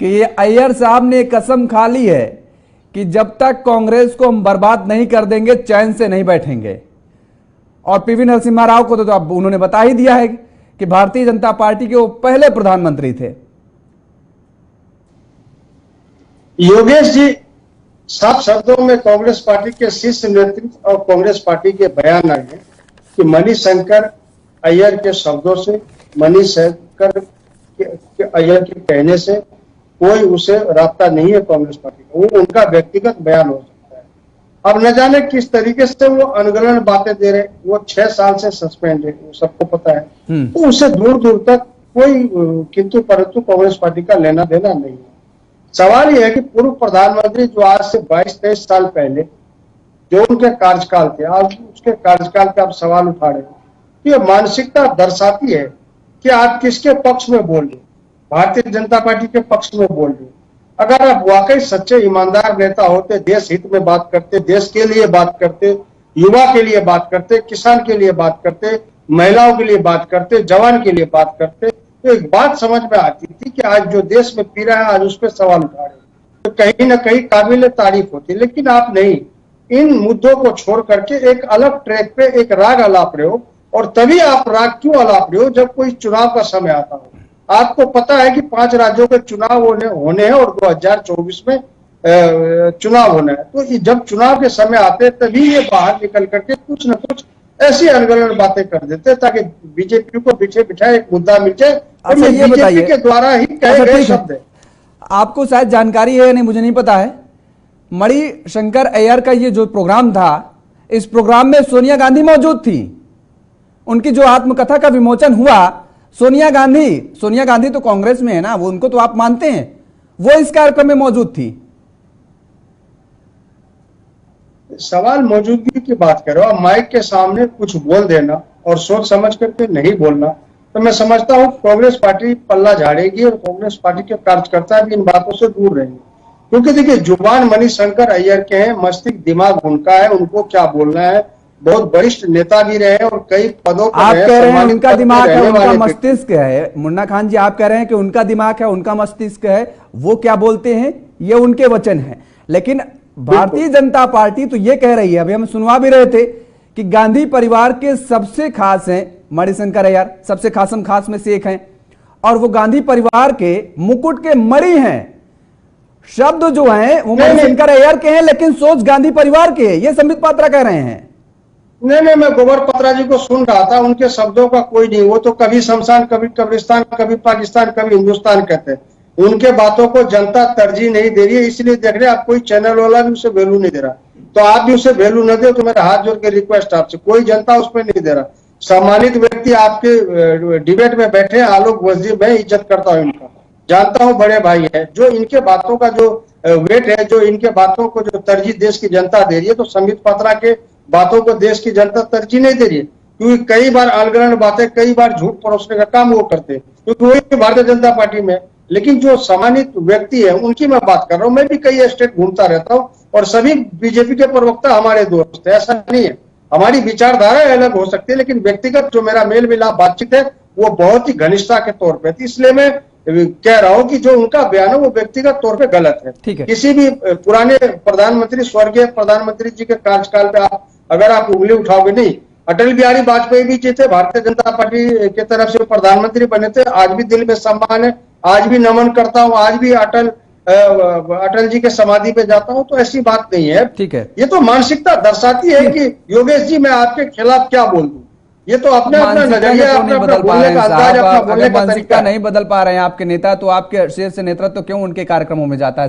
कि ये अय्यर साहब ने कसम खा ली है कि जब तक कांग्रेस को हम बर्बाद नहीं कर देंगे चैन से नहीं बैठेंगे। और पीवी नरसिम्हा राव को तो अब उन्होंने बता ही दिया है कि भारतीय जनता पार्टी के वो पहले प्रधानमंत्री थे। योगेश जी साफ शब्दों में कांग्रेस पार्टी के शीर्ष नेतृत्व और कांग्रेस पार्टी के बयान आए हैं कि मणिशंकर अय्यर के शब्दों से, मणिशंकर अय्यर के कहने से कोई उसे रास्ता नहीं है कांग्रेस पार्टी का। वो उनका व्यक्तिगत बयान हो सकता है। अब न जाने किस तरीके से वो अनगढ़ बातें दे रहे। वो 6 साल से सस्पेंड है, वो सबको पता है। तो उससे दूर दूर तक कोई किंतु परंतु कांग्रेस पार्टी का लेना देना नहीं है। सवाल यह है कि पूर्व प्रधानमंत्री जो आज से 22-23 साल पहले जो उनके कार्यकाल थे, आज उसके कार्यकाल का आप सवाल उठा रहे हो। ये मानसिकता दर्शाती है कि आप किसके पक्ष में बोल रहे हो। भारतीय जनता पार्टी के पक्ष में बोल रहे हो। अगर आप वाकई सच्चे ईमानदार नेता होते, देश हित में बात करते, देश के लिए बात करते, युवा के लिए बात करते, किसान के लिए बात करते, महिलाओं के लिए बात करते, जवान के लिए बात करते, तो एक बात समझ में आती थी कि आज जो देश में पीड़ा है, आज उस पर सवाल उठा रहे तो कहीं ना कहीं काबिल तारीफ होती। लेकिन आप नहीं, इन मुद्दों को छोड़ करके एक अलग ट्रैक पे एक राग अलाप रहे हो। और तभी आप राग क्यों अलाप रहे हो जब कोई चुनाव का समय आता हो। आपको पता है कि 5 राज्यों के चुनाव होने हैं और 2024 में चुनाव होना है। तो जब चुनाव के समय आते तभी ये बाहर निकल करके कुछ न कुछ ऐसी अनगढ़ बातें कर देते ताकि बीजेपी को पीछे बिठाए एक मुद्दा मिल जाए। और ये बीजेपी के द्वारा ही कहे गए शब्द है। आपको शायद जानकारी है या नहीं मुझे नहीं पता है। मणिशंकर अय्यर का ये जो प्रोग्राम था, इस प्रोग्राम में सोनिया गांधी मौजूद थी। उनकी जो आत्मकथा का विमोचन हुआ, सोनिया गांधी तो कांग्रेस में है ना, वो उनको तो आप मानते हैं, वो इस कार्यक्रम में मौजूद थी। सवाल मौजूदगी की बात करो। अब माइक के सामने कुछ बोल देना और सोच समझ करके नहीं बोलना, तो मैं समझता हूँ कांग्रेस पार्टी पल्ला झाड़ेगी और कांग्रेस पार्टी के कार्यकर्ता भी इन बातों से दूर रहेंगे। क्योंकि देखिए, जुबान मणिशंकर अय्यर के हैं, मस्तिष्क दिमाग उनका है, उनको क्या बोलना है। बहुत वरिष्ठ नेता भी रहे और कई पदों पर आप कह रहे हैं उनका दिमाग है, उनका मस्तिष्क है। मुन्ना खान जी, आप कह रहे हैं कि उनका दिमाग है, उनका मस्तिष्क है, वो क्या बोलते हैं ये उनके वचन है। लेकिन भारतीय जनता पार्टी तो ये कह रही है, अभी हम सुनवा भी रहे थे कि गांधी परिवार के सबसे खास हैं मणिशंकर अय्यर, सबसे खासम खास में से एक हैं, और वो गांधी परिवार के मुकुट के मणि हैं। शब्द जो हैं वो मणिशंकर अय्यर के हैं, लेकिन सोच गांधी परिवार के है, ये संबित पात्रा कह रहे हैं। नहीं, मैं गोबर पत्रा जी को सुन रहा था। उनके शब्दों का कोई नहीं, वो तो कभी शमशान, कभी कब्रिस्तान, कभी पाकिस्तान, कभी हिंदुस्तान कहते हैं। उनके बातों को जनता तरजीह नहीं दे रही है, इसलिए देख रहे आप कोई चैनल वाला भी उसे वैल्यू नहीं दे रहा। तो आप भी उसे वैल्यू न दे तो मेरा हाथ जोड़ के रिक्वेस्ट आपसे, कोई जनता उस पर नहीं दे रहा। सम्मानित व्यक्ति आपके डिबेट में बैठे हैं, आलोक वजीर, मैं इज्जत करता हूँ इनका, जानता हूँ बड़े भाई है। जो इनके बातों का जो वेट है, जो इनके बातों को जो तरजीह देश की जनता दे रही है, तो संबित पात्रा के बातों को देश की जनता तरजीह नहीं दे रही है। क्योंकि कई बार अनगढ़ बातें, कई बार झूठ परोसने का काम वो करते हैं, क्योंकि वही भारतीय जनता पार्टी में। लेकिन जो सम्मानित व्यक्ति है उनकी मैं बात कर रहा हूँ। मैं भी कई स्टेट घूमता रहता हूँ और सभी बीजेपी के प्रवक्ता हमारे दोस्त है, ऐसा नहीं है। हमारी विचारधारा अलग हो सकती है, लेकिन व्यक्तिगत जो मेरा मेल मिलाप बातचीत है वो बहुत ही घनिष्ठता के तौर पर। इसलिए मैं कह रहा हूं कि जो उनका बयान है वो व्यक्तिगत तौर पे गलत है। किसी भी पुराने प्रधानमंत्री, स्वर्गीय प्रधानमंत्री जी के कार्यकाल पे आप अगर आप उंगली उठाओगे नहीं, अटल बिहारी वाजपेयी भी जीते, भारतीय जनता पार्टी की तरफ से प्रधानमंत्री बने थे। आज भी दिल में सम्मान है, आज भी नमन करता हूं, आज भी अटल जी के समाधि पे जाता हूं। तो ऐसी बात नहीं है। ठीक है, ये तो मानसिकता दर्शाती है कि योगेश जी मैं आपके खिलाफ क्या बोल दूं। ये तो अपना नजरिया, अपना बोलने का अंदाज, अपना बोलने का तरीका नहीं बदल पा रहे हैं आपके नेता, तो आपके शीर्ष नेतृत्व क्यों उनके कार्यक्रमों में जाता है?